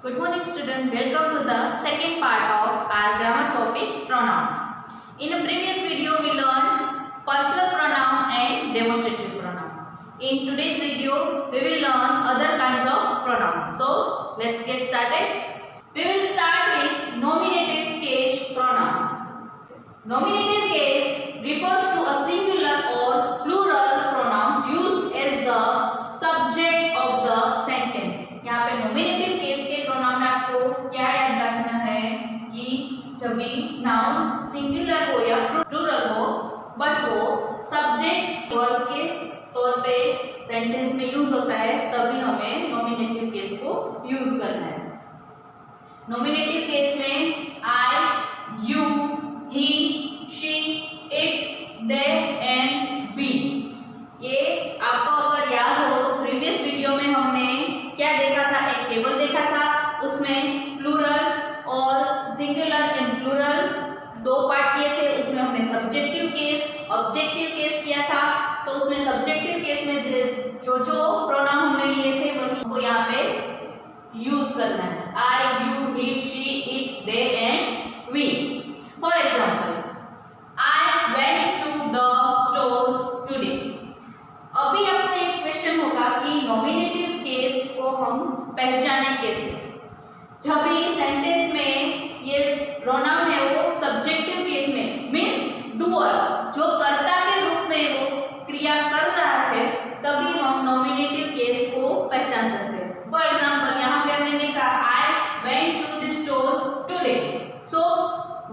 Good morning student, welcome to the second part of our grammar topic pronoun. In a previous video we learned personal pronoun and demonstrative pronoun. In today's video we will learn other kinds of pronouns. So let's get started. We will start with nominative case pronouns. Nominative case refers to a singular or plural pronouns used as the subject of the sentence. यहाँ पे nominative case के pronoun में आपको क्या याद रखना है कि जब भी नाउन सिंगुलर हो या प्लूरल हो बट वो सब्जेक्ट वर्ब के तौर पे सेंटेंस में यूज होता है तभी हमें नॉमिनेटिव केस को यूज करना है। नॉमिनेटिव केस में I, you, he, she, it, they and we, ये आपको अगर याद हो तो प्रीवियस वीडियो में हमने क्या देखा था, एक टेबल देखा था, उसमें प्लूरल और सिंगुलर एंड प्लूरल दो पार्ट किए थे। उसमें हमने सब्जेक्टिव केस, ऑब्जेक्टिव केस किया था। तो उसमें सब्जेक्टिव केस में जो प्रोनाउन हमने लिए थे वही को यहाँ पे यूज करना है। I, you, he, she, it, they and we. For example, I went to the store today. अभी आपको एक क्वेश्चन होगा कि नॉमिनेटिव केस को हम पहचाने कैसे। जब भी सेंटेंस में ये प्रोनाउन है वो सब्जेक्टिव केस में मीन्स डूअर, जो कर्ता के रूप में वो क्रिया कर रहा है, तभी हम नॉमिनेटिव केस को पहचान सकते हैं। फॉर एग्जाम्पल, यहाँ पे हमने देखा I went to the store today. So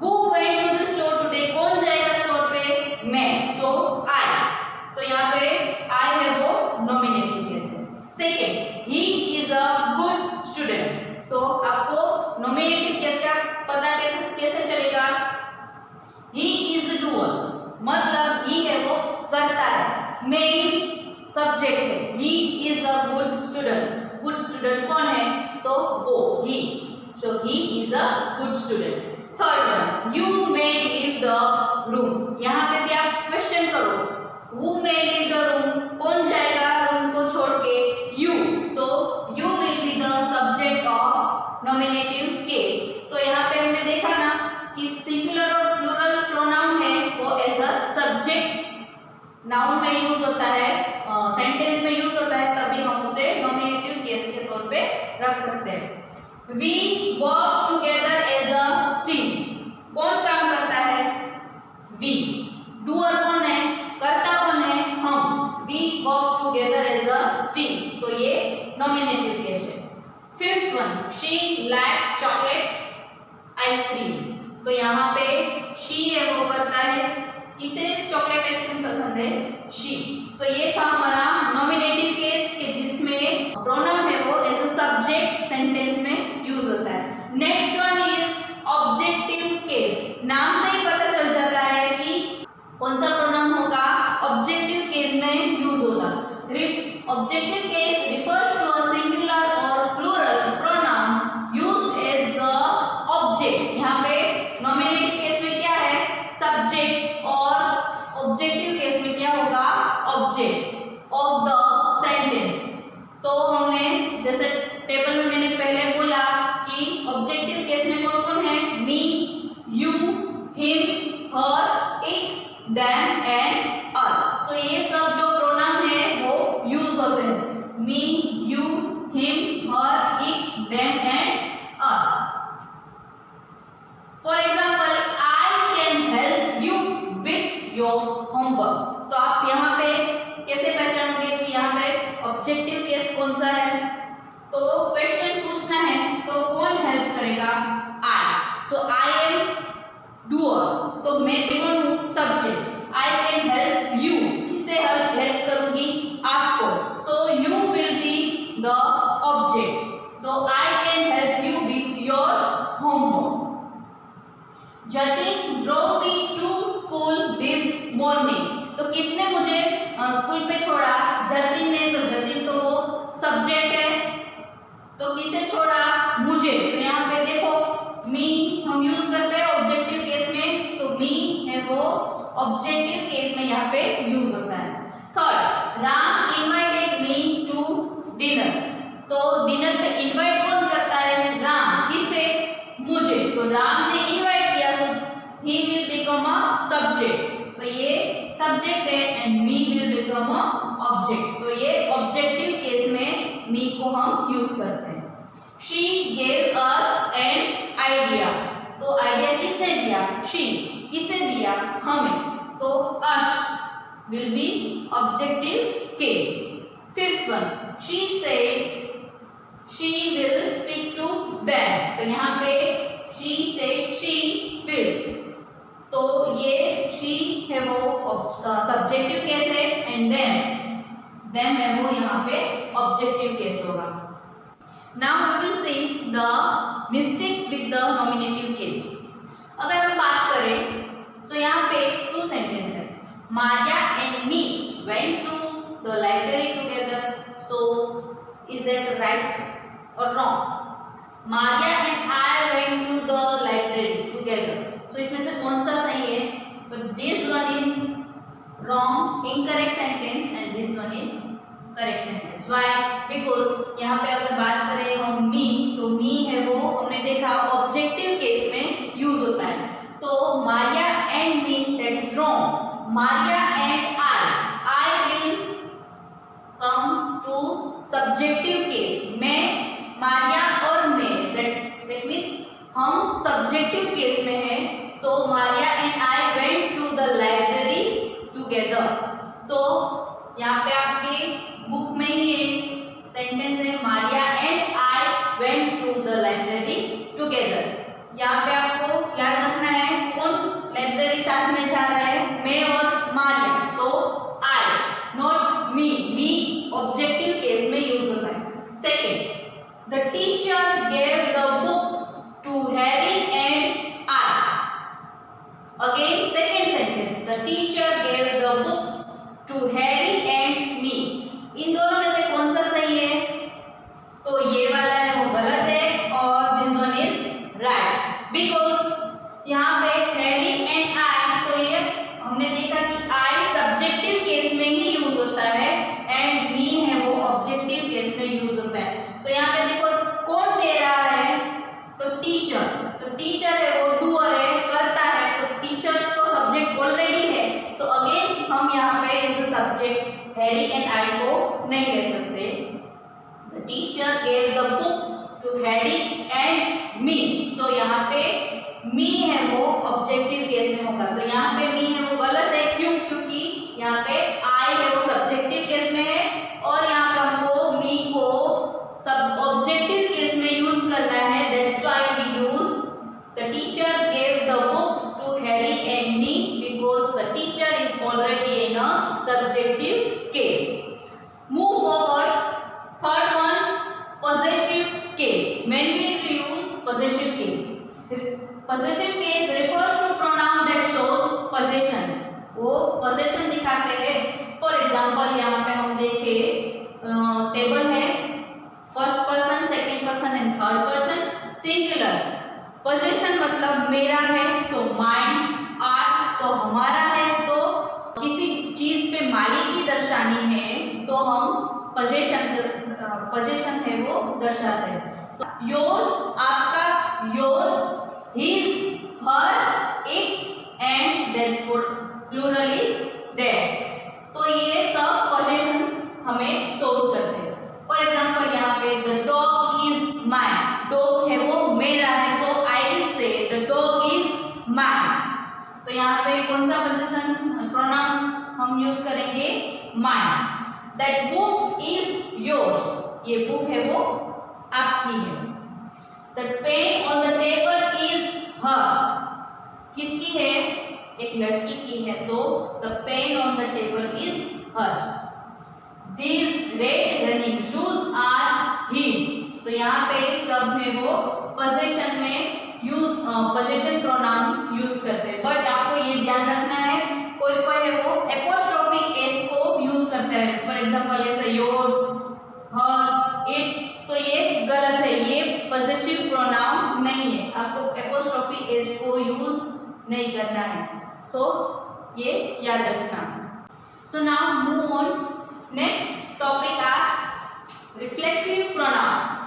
who went to the store today, कौन जाएगा स्टोर पे? मैं। सो आई, तो यहाँ पे आई है वो नॉमिनेटिव केस है। Second, he is a good student. So आपको नॉमिनेटिव केस का पता कैसे चलेगा? ही इज डूअर, मतलब ही है वो करता है, मेन सब्जेक्ट है। He is a good student. Good student कौन है? तो वो, he. So he is a good student. Third one, you may leave the room. यहाँ पे भी आप क्वेश्चन करो, Who may leave the room? कौन जाएगा रूम को छोड़ के? You. So you will be the subject of nominative case. तो यहाँ पे हमने देखा ना कि सिंगुलर और प्लूरल प्रोनाउन है वो एज अ सब्जेक्ट नाउन में यूज होता है, सेंटेंस में यूज होता है, तभी हम उसे नॉमिनेटिव केस के तौर पे रख सकते हैं। We work together as a team. कौन काम करता है? We. Doer कौन है? करता कौन है? हम। We work together as a team. तो ये नॉमिनेटिव केस है। Fifth one, she likes chocolates, ice cream. तो यहाँ पे she है वो करता है, किसे चॉकलेट आइसक्रीम पसंद है? she। तो ये था हमारा नॉमिनेटिव केस के जिसमें प्रोनाउन है वो एज अ सब्जेक्ट सेंटेंस में यूज होता है। Next one is objective case. नाम से ही पता चल जाता है कि कौन सा प्रोनाउन होगा ऑब्जेक्टिव केस में यूज होगा। Objective case refers to a singular और plural pronouns used as the object. यहाँ पे नॉमिनेटिव केस में क्या है? सब्जेक्ट, और ऑब्जेक्टिव केस में क्या होगा? Object of the sentence. तो हमने जैसे टेबल में मैंने पहले बोला कि ऑब्जेक्टिव केस में कौन कौन है? Me, you, him, her, it, them and us। तो ये सब जो प्रोनाउन है वो यूज होते हैं, me, you, him, her, it, them and us। For example, I can help you with your homework। तो आप यहाँ पे कैसे पहचानोगे कि यहाँ पे ऑब्जेक्टिव केस कौन सा है? तो क्वेश्चन पूछना है तो कौन हेल्प करेगा? I। So I am doer, तो मैं कौन हूँ? Subject. I can help you, किससे हेल्प करूंगी? आपको। So you will be the object. So I can help you with your homework. Jatin drove me to school this morning। तो किसने मुझे स्कूल पे छोड़ा? जतिन ने। तो जतिन तो वो सब्जेक्ट है, तो किसे छोड़ा? मुझे। तो यहाँ पे देखो मी हम यूज करते हैं ऑब्जेक्टिव केस में, तो मी है वो ऑब्जेक्टिव केस में यहाँ पे यूज होता है। Third, Ram invited me to dinner. तो डिनर पे इनवाइट कौन करता है? तो राम ने इनवाइट किया, so he will become a subject, तो ये सब्जेक्ट है and me will become a object, तो ये ऑब्जेक्टिव केस में मी को हम यूज करते हैं। She gave us an idea, तो आइडिया किसने दिया? शी। किसे दिया? हमें, तो us will be objective case. Fifth one, she said she will speak to them, तो यहाँ पे शी सेड शी विल, तो ये शी है वो सब्जेक्टिव केस है एंड देम है वो यहाँ पे ऑब्जेक्टिव केस होगा। Now we will see the mistakes with the nominative case. अगर हम बात करें तो यहाँ पे टू सेंटेंस है, Maria and me went to the library together, so is that right और wrong? Maria and I went to the library together, तो इसमें से कौन सा सही है? तो this one is wrong, incorrect sentence and this one is correct sentence. Why? Because यहाँ पे अगर बात करें हम मी, तो मी है वो हमने देखा ऑब्जेक्टिव केस में यूज होता है, तो Maria and me that is wrong. Maria and I will come to subjective case, मैं, मारिया और मैं, दैट मीन्स हम सब्जेक्टिव केस में है, so Maria and I went to the library together. So यहाँ पे आपके बुक में ही एक सेंटेंस है, Maria and I went to the library together. यहाँ पे आपको याद रखना है कौन लाइब्रेरी साथ में जा रहा है, मैं और मारिया, so I not me, me objective case में यूज होता है। Second, the teacher gave the books to Harry and I, again second sentence, the teacher gave the books to Harry and me, इन दोनों में से कौन सा सही है? तो ये वाला है वो गलत है और this one is right, because यहाँ पे हैरी एंड आई, तो ये हमने देखा कि आई सब्जेक्टिव केस में ही यूज होता है एंड मी है वो ऑब्जेक्टिव केस में यूज होता है। तो यहाँ पे देखो कौन दे रहा है? तो टीचर, तो टीचर है वो डूअर है, करता है, तो टीचर तो सब्जेक्ट ऑलरेडी है, तो अगेन हम यहाँ पे as a subject Harry and I को नहीं ले सकते। The teacher gave the books to Harry and me, so यहाँ पे मी है वो ऑब्जेक्टिव केस में होगा, तो यहाँ पे मी है वो गलत है। क्यों? क्योंकि यहाँ पे आई है वो सब्जेक्टिव केस में है और यहाँ पे हमको मी को सब ऑब्जेक्टिव केस में यूज करना है, that's why we use the teacher gave the books to Harry and me, because the teacher is already in a subjective case. Move forward. Third one, possessive case. When we use possessive case? Possessive case refers to pronoun that shows possession. वो possession दिखाते हैं। For example, यहाँ पे हम देखें table है, first person, second person and third person, singular. possession मतलब मेरा है, so mine, ours तो हमारा है, तो किसी चीज पे मालिकी दर्शानी है तो हम पोजेशन है वो दर्शाते हैं। योर्स आपका, yours, his, hers, its and theirs, plural is theirs, तो ये सब पोजेशन हमें शोज करते हैं। फॉर एग्जांपल यहाँ पे the dog is mine, dog है वो मेरा है, so I will say the dog is mine, तो यहाँ पे कौन सा पोजीशन प्रोनाउन हम यूज करेंगे? Mine. That book is yours, ये बुक है वो आपकी है। The pen on the table is hers, किसकी है? एक लड़की की है, so the pen on the table is hers. These red running shoes are his, तो यहाँ पे सब में वो पोजीशन में यूज पोजीशन प्रोनाउन यूज करते हैं, बट आपको ये ध्यान रखना है कोई कोई है वो एपोस्ट्रोफी एस को यूज करता है। फॉर एग्जांपल ऐसे योर्स, हर्स, इट्स, तो ये गलत है, ये पोजेसिव प्रोनाउन नहीं है, आपको एपोस्ट्रोफी एस को यूज नहीं करना है, सो ये याद रखना। So now move on, next topic are reflexive pronoun.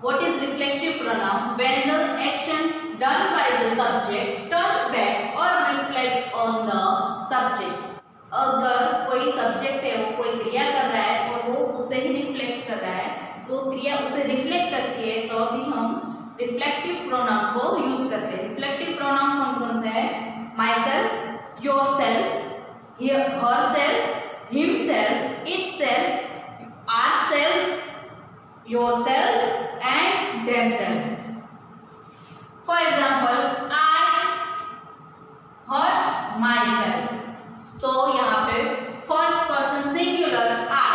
What is reflexive pronoun? When the action done by the subject turns back or reflect on the subject. अगर कोई सब्जेक्ट है, वो कोई क्रिया कर रहा है और वो उससे ही रिफ्लेक्ट कर रहा है, तो क्रिया उससे रिफ्लेक्ट करती है, तो अभी हम रिफ्लेक्टिव प्रोनाउन को यूज करते हैं। रिफ्लेक्टिव प्रोनाउन कौन कौन से है? My self, your self, her self, himself, itself, ourselves, yourselves and themselves. For example, I hurt myself. So यहाँ पे फर्स्ट पर्सन सिंगुलर I,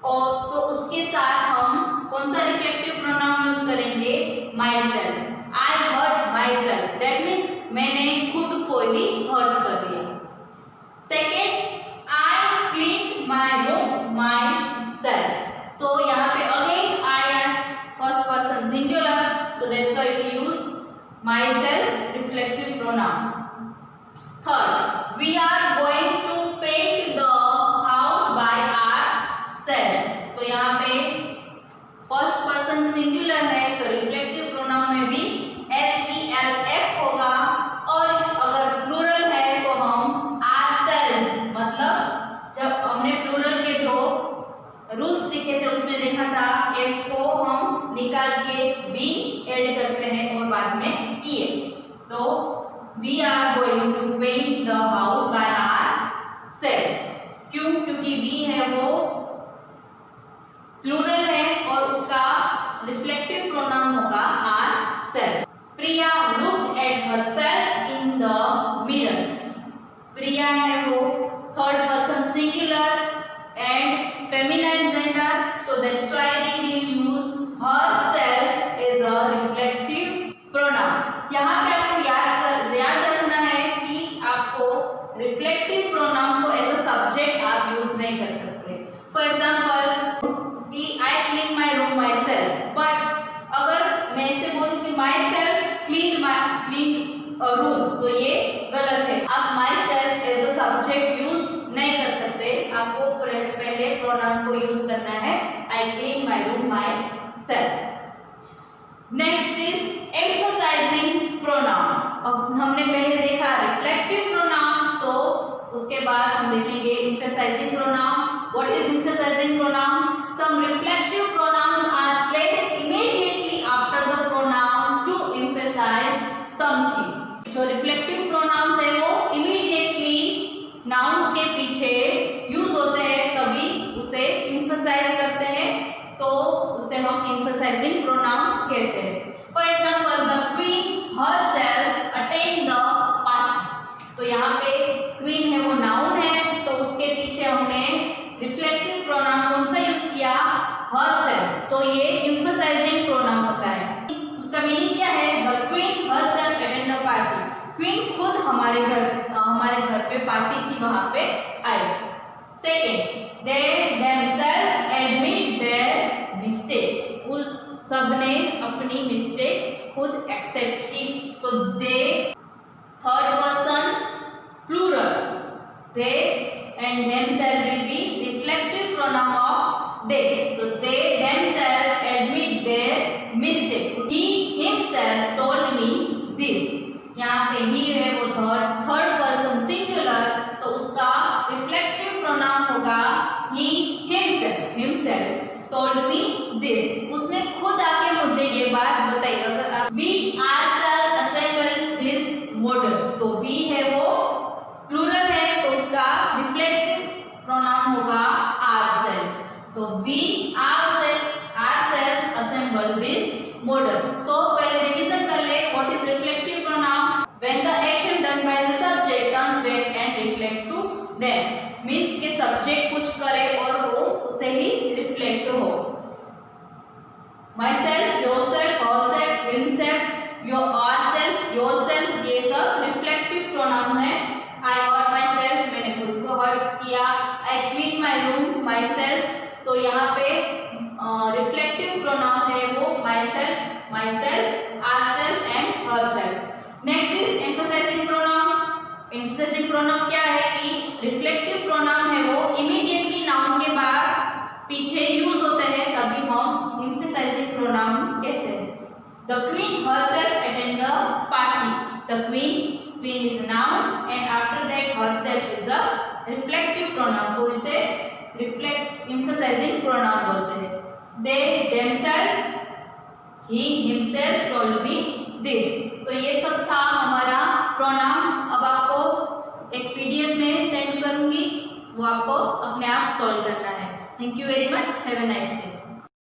और तो उसके साथ हम कौन सा रिफ्लेक्टिव प्रोनाउन यूज करेंगे? Myself. I hurt myself, that means मैंने खुद को ही हर्ट कर दिया। Second, I clean my room myself, तो यहाँ पे again I am first person singular, so that's why we use myself reflexive pronoun. Third, we are going to paint the house by ourselves, तो यहाँ पे first person singular है, तो reflexive pronoun में भी SELF होगा, और अगर प्लूरल है तो हम आवरसेल्व्स, मतलब जब हमने प्लूरल के जो रूल्स सीखे थे उसमें देखा था F को हम निकाल के V ऐड करते हैं और बाद में ES, तो we are going to paint the house by ourselves. क्यों? क्योंकि वी है वो प्लूरल है और उसका रिफ्लेक्टिव प्रोनाउन होगा ourselves. Priya looked at herself in the mirror, Priya है वो third person singular and feminine gender, so that's why we will use herself as a reflective pronoun. यहाँ पे आपको याद रखना है कि आपको रिफ्लेक्टिव प्रोनाउन को एज अ सब्जेक्ट आप यूज नहीं कर सकते। For example, I clean my room my self, but अगर मैं इसे बोलूँ कि माई सेल्फ क्लीन रूम, तो ये गलत है। आप myself as a subject use नहीं कर सकते, आपको पहले प्रोनाउन को यूज करना है आई clean my room my self. Next is emphasizing pronoun. अब हमने पहले देखा रिफ्लेक्टिव प्रोनाउन, तो उसके बाद हम देखेंगे emphasizing pronoun. What is emphasizing pronoun? Some reflexive pronouns are placed immediately after the pronoun to emphasize something. जो रिफ्लेक्टिव प्रोनाउंस है वो इमीडिएटली नाउन्स के पीछे यूज होते हैं, तभी उसे एम्फसाइज करते हैं, तो उसे हम एम्फसाइजिंग प्रोनाउन कहते हैं। For example, the queen herself attend the party, तो यहाँ पे क्वीन है वो नाउन है, तो उसके पीछे हमने रिफ्लेक्सिव प्रोनाउन कौन सा यूज किया? हरसेल्फ, तो ये एम्फसाइजिंग प्रोनाउन होता है। उसका मीनिंग क्या है? The queen herself attend the party, queen खुद हमारे घर पे पार्टी थी, वहां पे आई। Second, they themselves admit their mistake, उन सबने अपनी मिस्टेक खुद एक्सेप्ट की, so they third person plural, they and themselves will be reflective pronoun of they, so they themselves admit their mistake, he himself told me this, यहाँ पे ही है वो third person singular, तो उसका रिफ्लेक्टिव प्रोनाउन होगा he himself told me this, उसने खुद आके मुझे ये बात बताई। अगर आप we ourself assemble this model, तो वी है वो प्लूरल है, तो उसका रिफ्लेक्सिव प्रोनाउन होगा आवरसेल्व्स, तो we ourself assemble this model. So पहले रिवीजन कर ले, what is reflexive pronoun? When the action done by the subject turns back and reflect to them, means के सब्जेक्ट कुछ करे और वो उससे ही रिफ्लेक्ट हो। My self, your self, herself, himself, yourself, ये सब रिफ्लेक्टिव प्रोनाउन है। आई हर्ट माई सेल्फ, मैंने खुद को हर्ट किया। I clean my room myself, तो यहाँ पे रिफ्लेक्टिव प्रोनाउन है वो myself, ourself and herself. Next is emphasizing pronoun. Emphasizing pronoun क्या है कि रिफ्लेक्टिव प्रोनाउन है वो इमीडिएटली नाउन के बाद पीछे यूज होते हैं तभी हम एम्फेसाइजिंग प्रोनाउन कहते हैं। The queen herself attend the party. The queen is a noun and after that herself is a reflective pronoun. तो इसे reflect emphasizing pronoun बोलते हैं। They themselves, he himself told me this. तो ये सब था हमारा प्रोनाउन। अब आपको एक PDF में सेंड करूंगी, वो आपको अपने आप सॉल्व करना है। Thank you very much, have a nice day.